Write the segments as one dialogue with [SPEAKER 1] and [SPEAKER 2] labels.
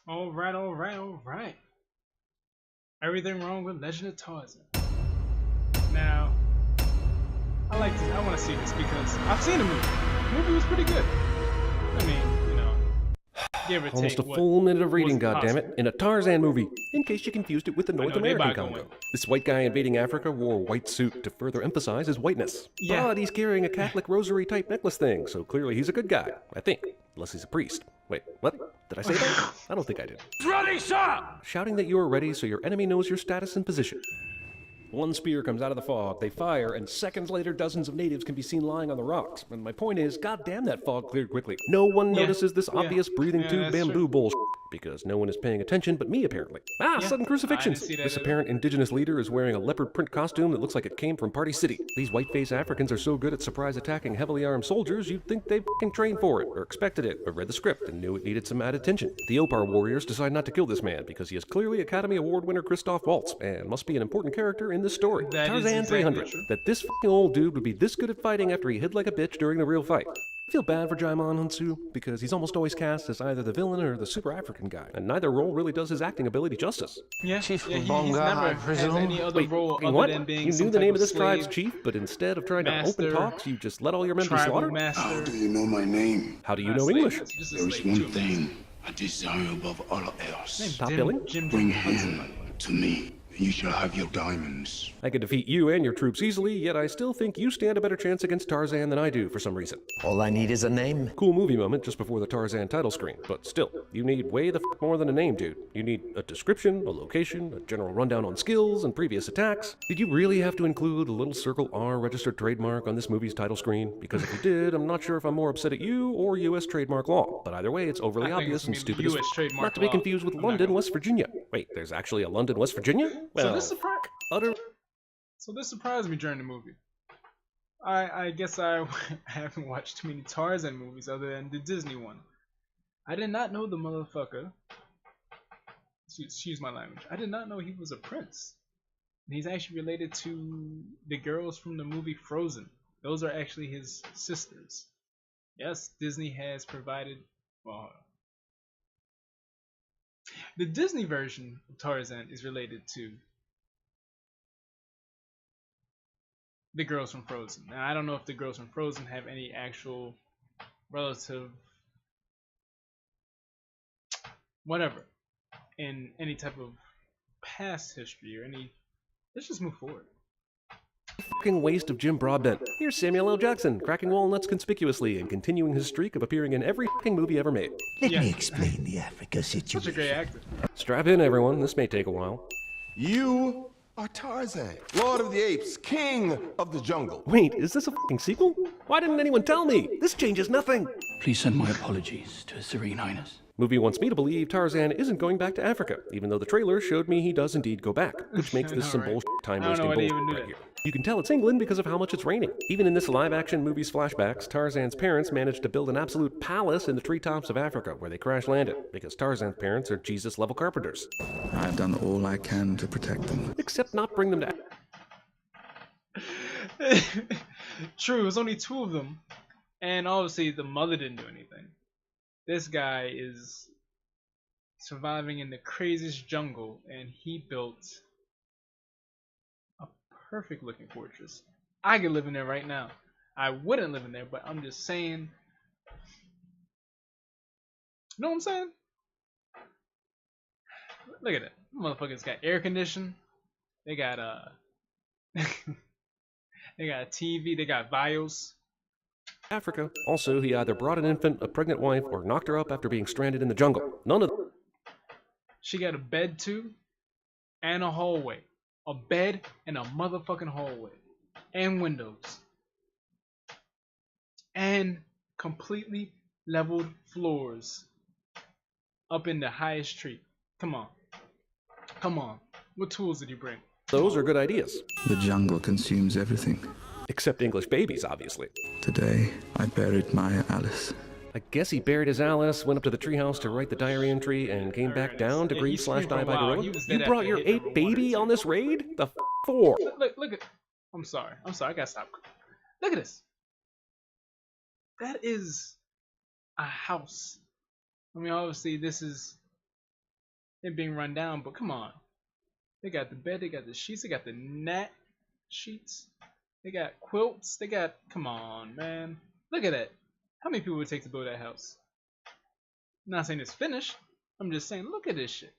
[SPEAKER 1] Alright, alright, alright. Everything wrong with Legend of Tarzan. Now, I want to see this because I've seen the movie. The movie was pretty good. I mean, give or
[SPEAKER 2] Almost
[SPEAKER 1] take
[SPEAKER 2] a full minute of reading,
[SPEAKER 1] wasn't
[SPEAKER 2] goddammit,
[SPEAKER 1] possible.
[SPEAKER 2] in a Tarzan movie, in case you confused it with the North
[SPEAKER 1] know, they
[SPEAKER 2] American
[SPEAKER 1] about
[SPEAKER 2] Congo.
[SPEAKER 1] going.
[SPEAKER 2] This white guy invading Africa wore a white suit to further emphasize his whiteness.
[SPEAKER 1] Yeah.
[SPEAKER 2] But he's carrying a Catholic rosary-type necklace thing, so clearly he's a good guy, I think. Unless he's a priest. Wait, what? Did I say that? I don't think I did.
[SPEAKER 3] Ready, sir!
[SPEAKER 2] Shouting that you are ready so your enemy knows your status and position. One spear comes out of the fog, they fire, and seconds later dozens of natives can be seen lying on the rocks. And my point is, goddamn that fog cleared quickly. No one notices this obvious breathing tube bamboo bullshit. Because no one is paying attention but me, apparently. Sudden crucifixions. This apparent indigenous leader is wearing a leopard print costume that looks like it came from Party City. These white-faced Africans are so good at surprise attacking heavily armed soldiers, you'd think they f***ing trained for it, or expected it, or read the script and knew it needed some added attention. The Opar warriors decide not to kill this man because he is clearly Academy Award winner Christoph Waltz and must be an important character in this story. Tarzan 300. That this f***ing old dude would be this good at fighting after he hid like a bitch during the real fight. I feel bad for Jaimon Hunsu because he's almost always cast as either the villain or the super African guy, and neither role really does his acting ability justice.
[SPEAKER 1] Chief he's never has any other role other than being
[SPEAKER 2] you
[SPEAKER 1] some
[SPEAKER 2] knew the
[SPEAKER 1] type
[SPEAKER 2] name of this
[SPEAKER 1] slave,
[SPEAKER 2] tribe's chief, but instead of trying to
[SPEAKER 1] master,
[SPEAKER 2] open talks, you just let all your men be
[SPEAKER 1] tribal
[SPEAKER 2] slaughtered?
[SPEAKER 1] master.
[SPEAKER 4] How do you know my name?
[SPEAKER 2] How do you
[SPEAKER 1] Not
[SPEAKER 2] know
[SPEAKER 1] slave
[SPEAKER 2] English?
[SPEAKER 1] master, just a
[SPEAKER 4] There is
[SPEAKER 1] slave
[SPEAKER 4] one
[SPEAKER 1] too.
[SPEAKER 4] thing I desire above all else.
[SPEAKER 2] Stop yelling.
[SPEAKER 4] Bring him to me, and you shall have your diamonds.
[SPEAKER 2] I could defeat you and your troops easily, yet I still think you stand a better chance against Tarzan than I do for some reason.
[SPEAKER 5] All I need is a name.
[SPEAKER 2] Cool movie moment just before the Tarzan title screen, but still, you need way the f more than a name, dude. You need a description, a location, a general rundown on skills and previous attacks. Did you really have to include a little circle R registered trademark on this movie's title screen? Because if you did, I'm not sure if I'm more upset at you or U.S. trademark law. But either way, it's overly
[SPEAKER 1] I think
[SPEAKER 2] obvious
[SPEAKER 1] it's
[SPEAKER 2] and
[SPEAKER 1] gonna
[SPEAKER 2] stupid
[SPEAKER 1] be
[SPEAKER 2] as
[SPEAKER 1] US
[SPEAKER 2] f.
[SPEAKER 1] trademark
[SPEAKER 2] Not to be
[SPEAKER 1] law.
[SPEAKER 2] confused with
[SPEAKER 1] I'm not
[SPEAKER 2] London,
[SPEAKER 1] gonna-
[SPEAKER 2] West Virginia. Wait, there's actually a London, West Virginia? Well, utter...
[SPEAKER 1] So this surprised me during the movie. I guess I haven't watched too many Tarzan movies other than the Disney one. I did not know the motherfucker. Excuse my language. I did not know he was a prince. And he's actually related to the girls from the movie Frozen. Those are actually his sisters. Yes, Disney has provided. Well, the Disney version of Tarzan is related to the girls from Frozen. Now, I don't know if the girls from Frozen have any actual relative whatever in any type of past history or any. Let's just move forward.
[SPEAKER 2] Fucking waste of Jim Broadbent. Here's Samuel L. Jackson, cracking walnuts conspicuously and continuing his streak of appearing in every fucking movie ever made.
[SPEAKER 5] Let me explain the Africa situation.
[SPEAKER 1] Such a great actor.
[SPEAKER 2] Strap in, everyone. This may take a while.
[SPEAKER 6] You are Tarzan, Lord of the Apes, King of the Jungle.
[SPEAKER 2] Wait, is this a fucking sequel? Why didn't anyone tell me? This changes nothing.
[SPEAKER 3] Please send my apologies to His Serene Highness.
[SPEAKER 2] Movie wants me to believe Tarzan isn't going back to Africa, even though the trailer showed me he does indead go back, which makes this some bullshit time-wasting
[SPEAKER 1] why they even
[SPEAKER 2] bullshit
[SPEAKER 1] do
[SPEAKER 2] right
[SPEAKER 1] that.
[SPEAKER 2] here. You can tell it's England because of how much it's raining. Even in this live-action movie's flashbacks, Tarzan's parents managed to build an absolute palace in the treetops of Africa where they crash-landed, because Tarzan's parents are Jesus-level carpenters.
[SPEAKER 7] I've done all I can to protect them.
[SPEAKER 2] Except not bring them to...
[SPEAKER 1] True, it was only two of them, and obviously the mother didn't do anything. This guy is surviving in the craziest jungle, and he built a perfect looking fortress. I could live in there right now. I wouldn't live in there, but I'm just saying. You know what I'm saying? Look at it. Motherfuckers got air conditioning. They got they got a TV. They got Vios.
[SPEAKER 2] Africa. Also, he either brought an infant, a pregnant wife, or knocked her up after being stranded in the jungle. None of them.
[SPEAKER 1] She got a bed too, and a hallway. A bed and a motherfucking hallway. And windows. And completely leveled floors. Up in the highest tree. Come on. Come on. What tools did you bring?
[SPEAKER 2] Those are good ideas.
[SPEAKER 7] The jungle consumes everything.
[SPEAKER 2] Except English babies, obviously.
[SPEAKER 7] Today, I buried my Alice.
[SPEAKER 2] I guess he buried his Alice, went up to the treehouse to write the diary entry, and came back down to
[SPEAKER 1] Yeah,
[SPEAKER 2] grieve
[SPEAKER 1] he
[SPEAKER 2] slash
[SPEAKER 1] screamed for
[SPEAKER 2] die
[SPEAKER 1] a
[SPEAKER 2] by
[SPEAKER 1] while.
[SPEAKER 2] gorilla.
[SPEAKER 1] He was
[SPEAKER 2] You
[SPEAKER 1] dead
[SPEAKER 2] brought
[SPEAKER 1] after
[SPEAKER 2] your
[SPEAKER 1] hit number
[SPEAKER 2] 8
[SPEAKER 1] one
[SPEAKER 2] baby
[SPEAKER 1] or
[SPEAKER 2] on
[SPEAKER 1] two.
[SPEAKER 2] this raid? The for?
[SPEAKER 1] Look at. I'm sorry. I gotta stop. Look at this. That is a house. I mean, obviously, this is it being run down, but come on. They got the bed, they got the sheets, they got the net sheets, they got quilts, they got, come on, man. Look at that. How many people would it take to build that house? I'm not saying it's finished. I'm just saying, look at this shit.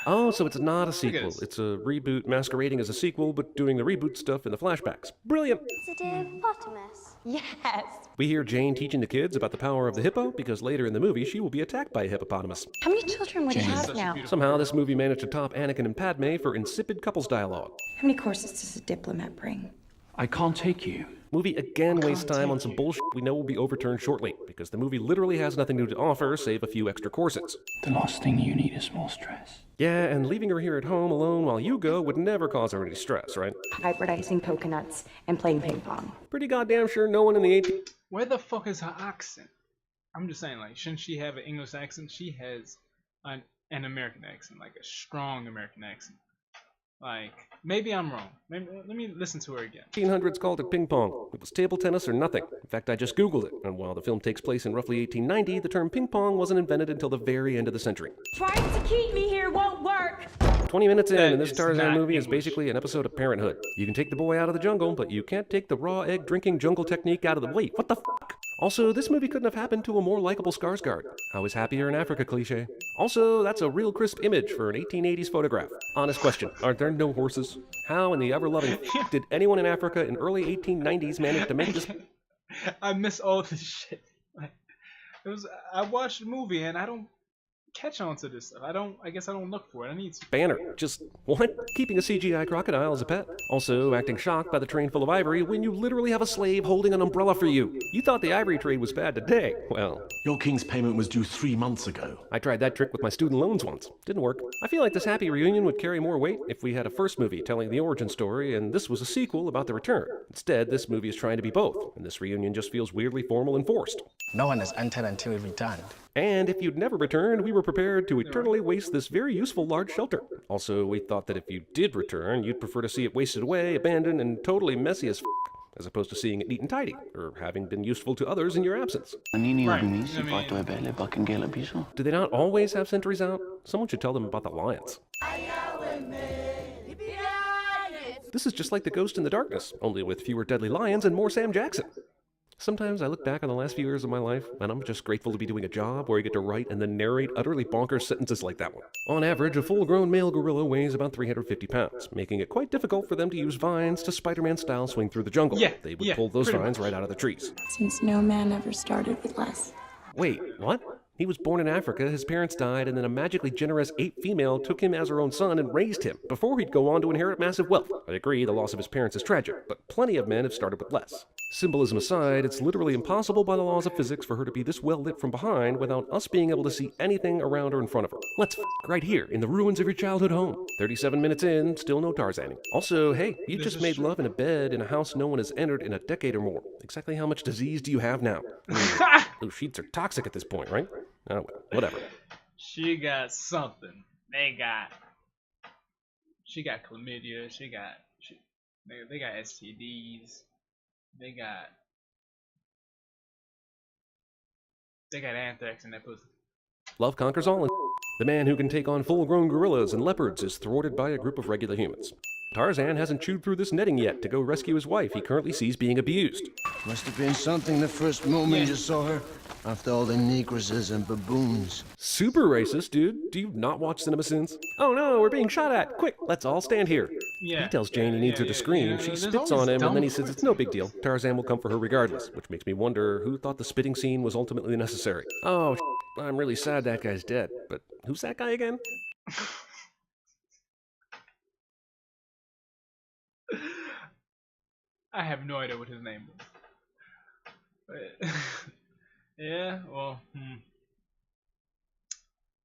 [SPEAKER 2] Oh, so it's not a
[SPEAKER 1] at
[SPEAKER 2] sequel.
[SPEAKER 1] this.
[SPEAKER 2] It's a reboot masquerading as a sequel, but doing the reboot stuff in the flashbacks. Brilliant!
[SPEAKER 8] Is it a hippopotamus? Yes.
[SPEAKER 2] We hear Jane teaching the kids about the power of the hippo, because later in the movie she will be attacked by a hippopotamus.
[SPEAKER 8] How many children would he
[SPEAKER 1] Such
[SPEAKER 8] have
[SPEAKER 1] a
[SPEAKER 8] now?
[SPEAKER 1] beautiful
[SPEAKER 2] Somehow
[SPEAKER 1] girl.
[SPEAKER 2] this movie managed to top Anakin and Padme for insipid couples dialogue.
[SPEAKER 9] How many courses does a diplomat bring?
[SPEAKER 3] I can't take you.
[SPEAKER 2] Movie again wastes time on some bullshit we know will be overturned shortly, because the movie literally has nothing new to offer save a few extra corsets.
[SPEAKER 3] The last thing you need is more stress.
[SPEAKER 2] Yeah, and leaving her here at home alone while you go would never cause her any stress, right?
[SPEAKER 9] Hybridizing coconuts and playing ping pong.
[SPEAKER 2] Pretty goddamn sure no one in the 18...
[SPEAKER 1] Where the fuck is her accent? I'm just saying, like, shouldn't she have an English accent? She has an American accent, like a strong American accent. Like, maybe I'm wrong. Maybe, let me listen to her again.
[SPEAKER 2] 1800s called it ping pong. It was table tennis or nothing. In fact, I just Googled it, and while the film takes place in roughly 1890, the term ping pong wasn't invented until the very end of the century.
[SPEAKER 9] Trying to keep me here won't work.
[SPEAKER 2] 20 minutes in,
[SPEAKER 1] That
[SPEAKER 2] and this
[SPEAKER 1] is
[SPEAKER 2] Tarzan
[SPEAKER 1] not
[SPEAKER 2] movie is
[SPEAKER 1] English.
[SPEAKER 2] basically an episode of Parenthood. You can take the boy out of the jungle, but you can't take the raw egg drinking jungle technique out of the... Wait, what the fuck? Also, this movie couldn't have happened to a more likable Skarsgård. I was happier in Africa cliche. Also, that's a real crisp image for an 1880s photograph. Honest question, aren't there no horses? How in the ever-loving did anyone in Africa in early 1890s manage to make this...
[SPEAKER 1] I miss all this shit. Like, I watched the movie and I don't catch on to this stuff. I guess I don't look for it. I need to.
[SPEAKER 2] Banner. Just, what? Keeping a CGI crocodile as a pet. Also, acting shocked by the train full of ivory when you literally have a slave holding an umbrella for you. You thought the ivory trade was bad today. Well,
[SPEAKER 10] Your king's payment was due 3 months ago.
[SPEAKER 2] I tried that trick with my student loans once. Didn't work. I feel like this happy reunion would carry more weight if we had a first movie telling the origin story and this was a sequel about the return. Instead, this movie is trying to be both, and this reunion just feels weirdly formal and forced.
[SPEAKER 11] No one has entered until we returned.
[SPEAKER 2] And if you'd never returned, we were prepared to eternally waste this very useful large shelter. Also, we thought that if you did return, you'd prefer to see it wasted away, abandoned, and totally messy as as opposed to seeing it neat and tidy, or having been useful to others in your absence.
[SPEAKER 1] Right.
[SPEAKER 2] Do they not always have sentries out? Someone should tell them about the lions. This is just like The Ghost in the Darkness, only with fewer deadly lions and more Sam Jackson. Sometimes I look back on the last few years of my life, and I'm just grateful to be doing a job where I get to write and then narrate utterly bonkers sentences like that one. On average, a full-grown male gorilla weighs about 350 pounds, making it quite difficult for them to use vines to Spider-Man-style swing through the jungle.
[SPEAKER 1] Yeah,
[SPEAKER 2] They would
[SPEAKER 1] yeah,
[SPEAKER 2] pull those
[SPEAKER 1] pretty
[SPEAKER 2] vines
[SPEAKER 1] much.
[SPEAKER 2] right out of the trees.
[SPEAKER 9] Since no man ever started with less.
[SPEAKER 2] Wait, what? He was born in Africa, his parents died, and then a magically generous ape female took him as her own son and raised him, before he'd go on to inherit massive wealth. I agree, the loss of his parents is tragic, but plenty of men have started with less. Symbolism aside, it's literally impossible by the laws of physics for her to be this well lit from behind without us being able to see anything around her in front of her. Let's right here, in the ruins of your childhood home. 37 minutes in, still no Tarzaning. Also, hey, you
[SPEAKER 1] This
[SPEAKER 2] just
[SPEAKER 1] is
[SPEAKER 2] made
[SPEAKER 1] true.
[SPEAKER 2] love in a bed in a house no one has entered in a decade or more. Exactly how much disease do you have now? I mean, those sheets are toxic at this point, right? Oh, well, whatever.
[SPEAKER 1] She got something. She got chlamydia. They got STDs. They got anthrax in that pussy.
[SPEAKER 2] Love conquers all. The man who can take on full-grown gorillas and leopards is thwarted by a group of regular humans. Tarzan hasn't chewed through this netting yet to go rescue his wife he currently sees being abused.
[SPEAKER 11] Must have been something the first moment you saw her, after all the negresses and baboons.
[SPEAKER 2] Super racist, dude. Do you not watch cinema sins? Oh no, we're being shot at. Quick, let's all stand here.
[SPEAKER 1] Yeah.
[SPEAKER 2] He tells Jane he needs her to scream. She
[SPEAKER 1] There's
[SPEAKER 2] spits
[SPEAKER 1] always
[SPEAKER 2] on him, and then he
[SPEAKER 1] dumb
[SPEAKER 2] says it's no big deal. Tarzan will come for her regardless, which makes me wonder who thought the spitting scene was ultimately necessary. Oh, I'm really sad that guy's dead. But who's that guy again?
[SPEAKER 1] I have no idea what his name was. But yeah, well,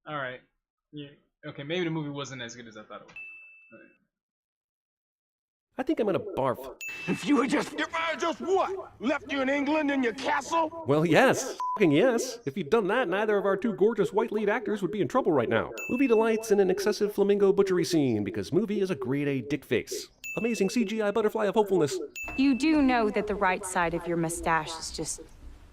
[SPEAKER 1] all right. Yeah. Okay, maybe the movie wasn't as good as I thought it was.
[SPEAKER 2] I think I'm gonna barf.
[SPEAKER 6] If you just what? Left you in England in your castle?
[SPEAKER 2] Well, yes. Fucking yes. If you'd done that, neither of our two gorgeous white lead actors would be in trouble right now. Movie delights in an excessive flamingo butchery scene because movie is a grade A dick face. Amazing CGI butterfly of hopefulness.
[SPEAKER 9] You do know that the right side of your mustache is just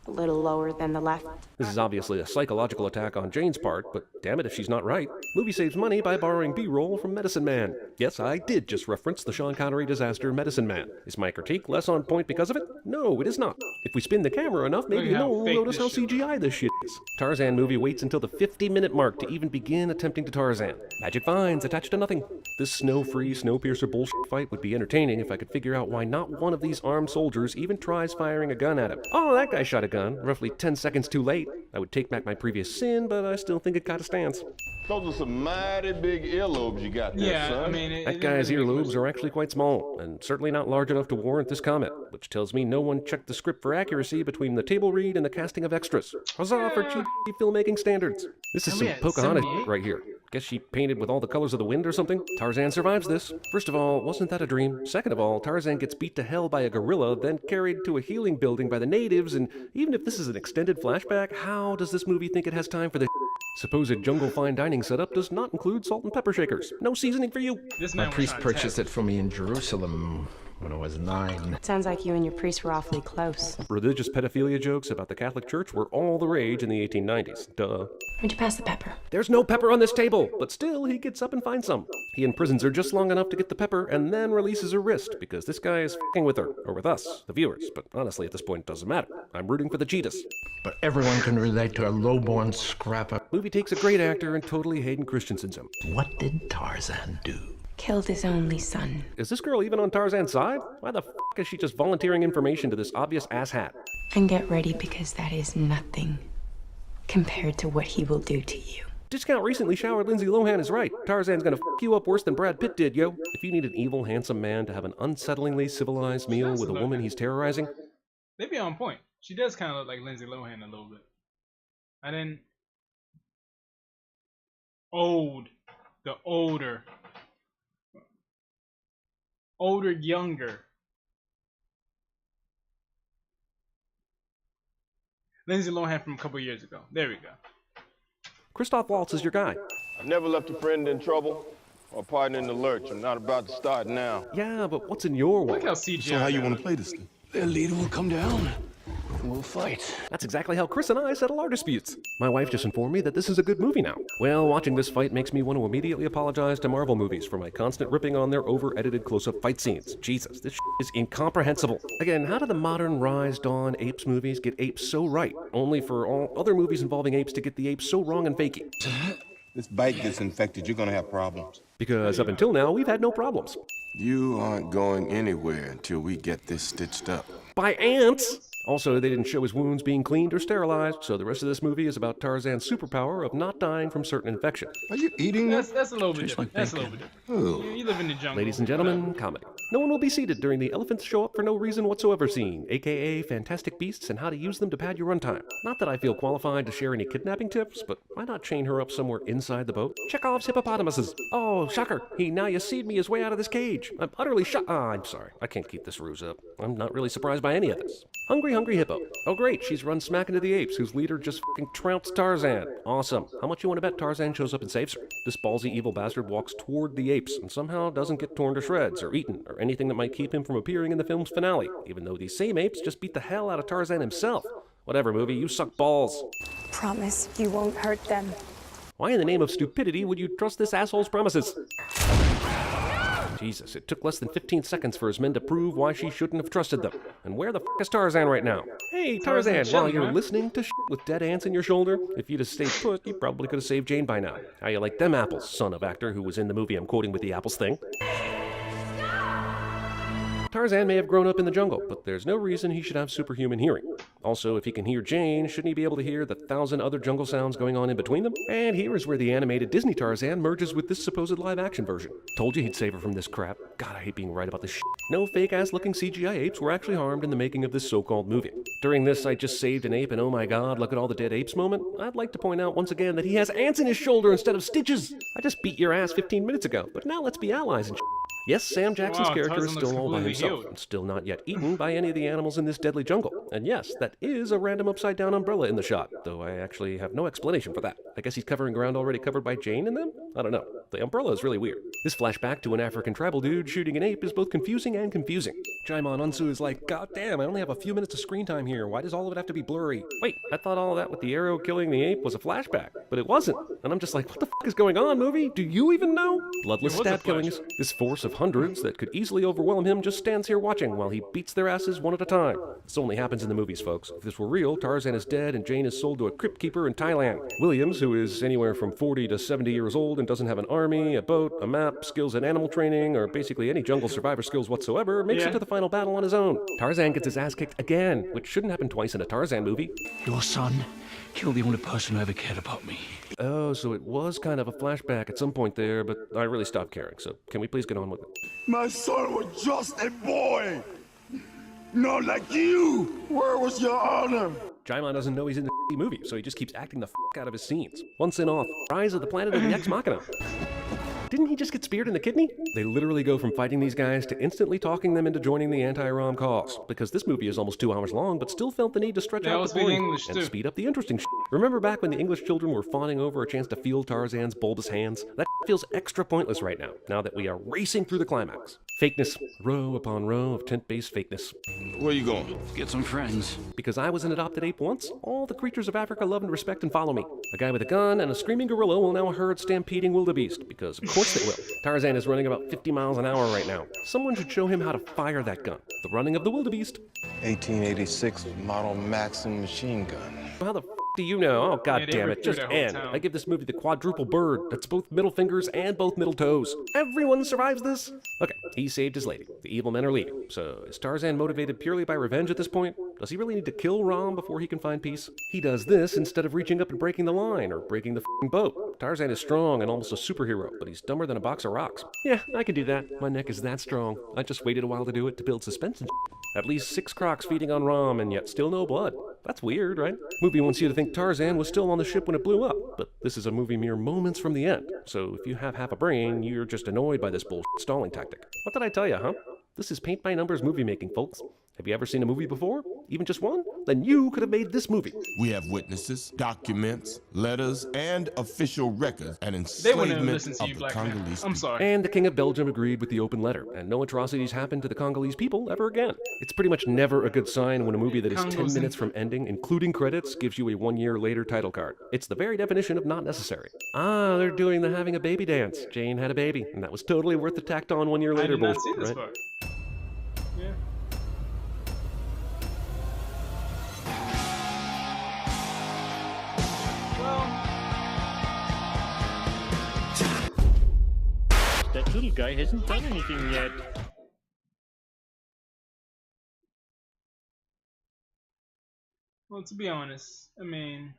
[SPEAKER 9] a little lower than the left.
[SPEAKER 2] This is obviously a psychological attack on Jane's part, but damn it if she's not right. Movie saves money by borrowing B-roll from Medicine Man. Yes, I did just reference the Sean Connery disaster Medicine Man. Is my critique less on point because of it? No, it is not. If we spin the camera enough, maybe no one will notice how CGI this shit is. Tarzan movie waits until the 50-minute mark to even begin attempting to Tarzan. Magic vines attached to nothing. This snow-free, Snowpiercer bullshit fight would be entertaining if I could figure out why not one of these armed soldiers even tries firing a gun at him. Oh, that guy shot a gun, roughly 10 seconds too late. I would take back my previous sin, but I still think it kinda stands.
[SPEAKER 6] Those are some mighty big earlobes you got there, son.
[SPEAKER 1] I mean,
[SPEAKER 2] That guy's earlobes are actually quite small, and certainly not large enough to warrant this comment, which tells me no one checked the script for accuracy between the table read and the casting of extras. Huzzah for cheap filmmaking standards. This is some Pocahontas right here. Guess she painted with all the colors of the wind or something? Tarzan survives this. First of all, wasn't that a dream? Second of all, Tarzan gets beat to hell by a gorilla, then carried to a healing building by the natives, and even if this is an extended flashback, how does this movie think it has time for this? Supposed jungle fine dining setup does not include salt and pepper shakers. No seasoning for you.
[SPEAKER 12] My priest purchased it for me in Jerusalem when I was 9.
[SPEAKER 9] Sounds like you and your priest were awfully close.
[SPEAKER 2] Religious pedophilia jokes about the Catholic Church were all the rage in the 1890s. Duh.
[SPEAKER 9] Where'd you pass the pepper?
[SPEAKER 2] There's no pepper on this table, but still, he gets up and finds some. He imprisons her just long enough to get the pepper and then releases her wrist because this guy is f***ing with her, or with us, the viewers. But honestly, at this point, it doesn't matter. I'm rooting for the cheetahs.
[SPEAKER 12] But everyone can relate to a lowborn scrapper.
[SPEAKER 2] Movie takes a great actor and totally Hayden Christensen's him.
[SPEAKER 5] What did Tarzan do?
[SPEAKER 9] Killed his only son.
[SPEAKER 2] Is this girl even on Tarzan's side? Why the f*** is she just volunteering information to this obvious asshat?
[SPEAKER 9] And get ready because that is nothing compared to what he will do to you.
[SPEAKER 2] Discount recently showered Lindsay Lohan is right. Tarzan's gonna f*** you up worse than Brad Pitt did, yo. If you need an evil, handsome man to have an unsettlingly civilized meal with a woman he's terrorizing...
[SPEAKER 1] They be on point. She does kind of look like Lindsay Lohan a little bit. And then... The older, younger. Lindsay Lohan from a couple years ago. There we go.
[SPEAKER 2] Christoph Waltz is your guy.
[SPEAKER 6] I've never left a friend in trouble or a partner in the lurch. I'm not about to start now.
[SPEAKER 2] Yeah, but what's in your way?
[SPEAKER 1] Look how CGI.
[SPEAKER 6] So how you want to play this thing?
[SPEAKER 3] Their leader will come down. We'll fight.
[SPEAKER 2] That's exactly how Chris and I settle our disputes. My wife just informed me that this is a good movie now. Well, watching this fight makes me want to immediately apologize to Marvel movies for my constant ripping on their over-edited close-up fight scenes. Jesus, this is incomprehensible. Again, how do the modern Rise, Dawn, Apes movies get apes so right, only for all other movies involving apes to get the apes so wrong and fakey?
[SPEAKER 6] This bite gets infected, you're gonna have problems.
[SPEAKER 2] Because up until now, we've had no problems.
[SPEAKER 6] You aren't going anywhere until we get this stitched up.
[SPEAKER 2] By ants! Also, they didn't show his wounds being cleaned or sterilized, so the rest of this movie is about Tarzan's superpower of not dying from certain infection.
[SPEAKER 6] Are you eating that?
[SPEAKER 1] That's a little bit different. That's a little bit different. You live in the jungle.
[SPEAKER 2] Ladies and gentlemen, comedy. No one will be seated during the elephants show up for no reason whatsoever scene, aka fantastic beasts and how to use them to pad your runtime. Not that I feel qualified to share any kidnapping tips, but why not chain her up somewhere inside the boat? Chekhov's hippopotamuses. Oh, shocker. He now you seed me his way out of this cage. I'm utterly I'm sorry. I can't keep this ruse up. I'm not really surprised by any of this. Hungry hippo. Oh great, she's run smack into the apes, whose leader just f***ing trounced Tarzan. Awesome. How much you want to bet Tarzan shows up and saves her? This ballsy evil bastard walks toward the apes and somehow doesn't get torn to shreds or eaten or anything that might keep him from appearing in the film's finale, even though these same apes just beat the hell out of Tarzan himself. Whatever, movie, you suck balls.
[SPEAKER 9] Promise you won't hurt them.
[SPEAKER 2] Why in the name of stupidity would you trust this asshole's promises? Jesus, it took less than 15 seconds for his men to prove why she shouldn't have trusted them. And where the f*** is Tarzan right now? Hey, Tarzan, while you're listening to with dead ants in your shoulder, if you'd have stayed put, you probably could have saved Jane by now. How you like them apples, son of actor who was in the movie I'm quoting with the apples thing? Tarzan may have grown up in the jungle, but there's no reason he should have superhuman hearing. Also, if he can hear Jane, shouldn't he be able to hear the 1,000 other jungle sounds going on in between them? And here is where the animated Disney Tarzan merges with this supposed live-action version. Told you he'd save her from this crap. God, I hate being right about this shit. No fake-ass-looking CGI apes were actually harmed in the making of this so-called movie. During this I just saved an ape and oh my god, look at all the dead apes moment, I'd like to point out once again that he has ants in his shoulder instead of stitches. I just beat your ass 15 minutes ago, but now let's be allies and shit. Yes, Sam Jackson's
[SPEAKER 1] Wow,
[SPEAKER 2] character is
[SPEAKER 1] Tarzan looks
[SPEAKER 2] still all by
[SPEAKER 1] completely
[SPEAKER 2] himself,
[SPEAKER 1] healed.
[SPEAKER 2] and still not yet eaten by any of the animals in this deadly jungle. And yes, that is a random upside-down umbrella in the shot, though I actually have no explanation for that. I guess he's covering ground already covered by Jane in them? I don't know. The umbrella is really weird. This flashback to an African tribal dude shooting an ape is both confusing and confusing. Jaimon Unsu is like, God damn, I only have a few minutes of screen time here. Why does all of it have to be blurry? Wait, I thought all of that with the arrow killing the ape was a flashback, but it wasn't. And I'm just like, what the fuck is going on, movie? Do you even know? Bloodless stab killings. This force of hundreds that could easily overwhelm him just stands here watching while he beats their asses one at a time. This only happens in the movies, folks. If this were real, Tarzan is dead and Jane is sold to a crypt keeper in Thailand. Williams, who is anywhere from 40 to 70 years old and doesn't have an army, a boat, a map, skills in animal training, or basically any jungle survivor skills whatsoever, makes it to the final battle on his own. Tarzan gets his ass kicked again, which shouldn't happen twice in a Tarzan movie.
[SPEAKER 3] Your son killed the only person who ever cared about me.
[SPEAKER 2] Oh, so it was kind of a flashback at some point there, but I really stopped caring, so can we please get on with it?
[SPEAKER 4] My son was just a boy. Not like you. Where was your honor?
[SPEAKER 2] Jaimon doesn't know he's in the movie, so he just keeps acting the out of his scenes. One sin off. Rise of the Planet of the Ex Machina. Didn't he just get speared in the kidney? They literally go from fighting these guys to instantly talking them into joining the anti-Rom cause. Because this movie is almost 2 hours long, but still felt the need to stretch out the boring and speed up the interesting shit. Remember back when the English children were fawning over a chance to feel Tarzan's bulbous hands? That feels extra pointless right now that we are racing through the climax. Fakeness. Row upon row of tent-based fakeness.
[SPEAKER 4] Where you going?
[SPEAKER 3] Get some friends.
[SPEAKER 2] Because I was an adopted ape once, all the creatures of Africa love and respect and follow me. A guy with a gun and a screaming gorilla will now herd stampeding wildebeest, because of course they will. Tarzan is running about 50 miles an hour right now. Someone should show him how to fire that gun. The running of the wildebeest.
[SPEAKER 6] 1886 model Maxim machine gun.
[SPEAKER 2] How the f do you know? Oh, god damn it, just end.
[SPEAKER 1] town.
[SPEAKER 2] I give this movie the quadruple bird. That's both middle fingers and both middle toes. Everyone survives this? Okay, he saved his lady. The evil men are leaving. So, is Tarzan motivated purely by revenge at this point? Does he really need to kill Rom before he can find peace? He does this instead of reaching up and breaking the line, or breaking the f***ing boat. Tarzan is strong and almost a superhero, but he's dumber than a box of rocks. Yeah, I can do that. My neck is that strong. I just waited a while to do it to build suspense and At least 6 crocs feeding on Rom, and yet still no blood. That's weird, right? Movie wants you to think Tarzan was still on the ship when it blew up, but this is a movie mere moments from the end. So if you have half a brain, you're just annoyed by this bullshit stalling tactic. What did I tell you, huh? This is paint-by-numbers movie making, folks. Have you ever seen a movie before? Even just one? Then you could have made this movie.
[SPEAKER 6] We have witnesses, documents, letters, and official records and
[SPEAKER 1] They wouldn't have
[SPEAKER 6] enslavement
[SPEAKER 1] listened to
[SPEAKER 6] of
[SPEAKER 1] you,
[SPEAKER 6] the
[SPEAKER 1] black man.
[SPEAKER 6] Congolese
[SPEAKER 1] I'm
[SPEAKER 6] people.
[SPEAKER 1] sorry.
[SPEAKER 2] And the King of Belgium agreed with the open letter, and no atrocities happened to the Congolese people ever again. It's pretty much never a good sign when a movie that is 10 minutes from ending, including credits, gives you a 1 year later title card. It's the very definition of not necessary. Ah, they're doing the having a baby dance. Jane had a baby, and that was totally worth the tacked on 1 year
[SPEAKER 1] I
[SPEAKER 2] later
[SPEAKER 1] did not
[SPEAKER 2] bullshit,
[SPEAKER 1] see this
[SPEAKER 2] right?
[SPEAKER 1] part. Yeah.
[SPEAKER 13] That little guy hasn't done anything yet.
[SPEAKER 1] Well, to be honest, I mean,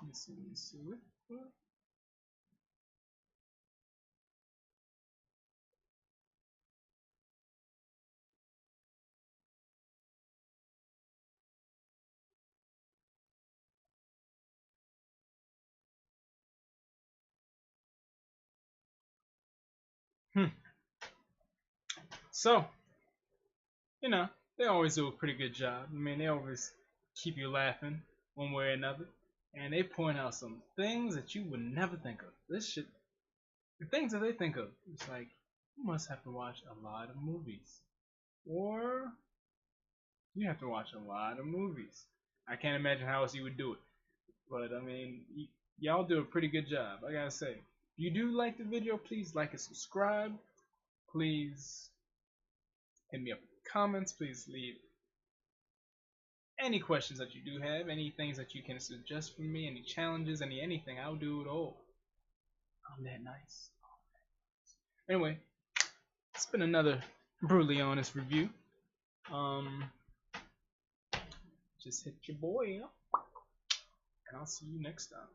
[SPEAKER 1] let me see. What? So, you know, they always do a pretty good job. I mean, they always keep you laughing one way or another. And they point out some things that you would never think of. This shit, the things that they think of, it's like, you must have to watch a lot of movies. Or, you have to watch a lot of movies. I can't imagine how else you would do it. But, I mean, y'all do a pretty good job, I gotta say. If you do like the video, please like and subscribe. Please hit me up in the comments. Please leave any questions that you do have, any things that you can suggest for me, any challenges, anything. I'll do it all. I'm that nice. Anyway, it's been another brutally honest review. Just hit your boy up, and I'll see you next time.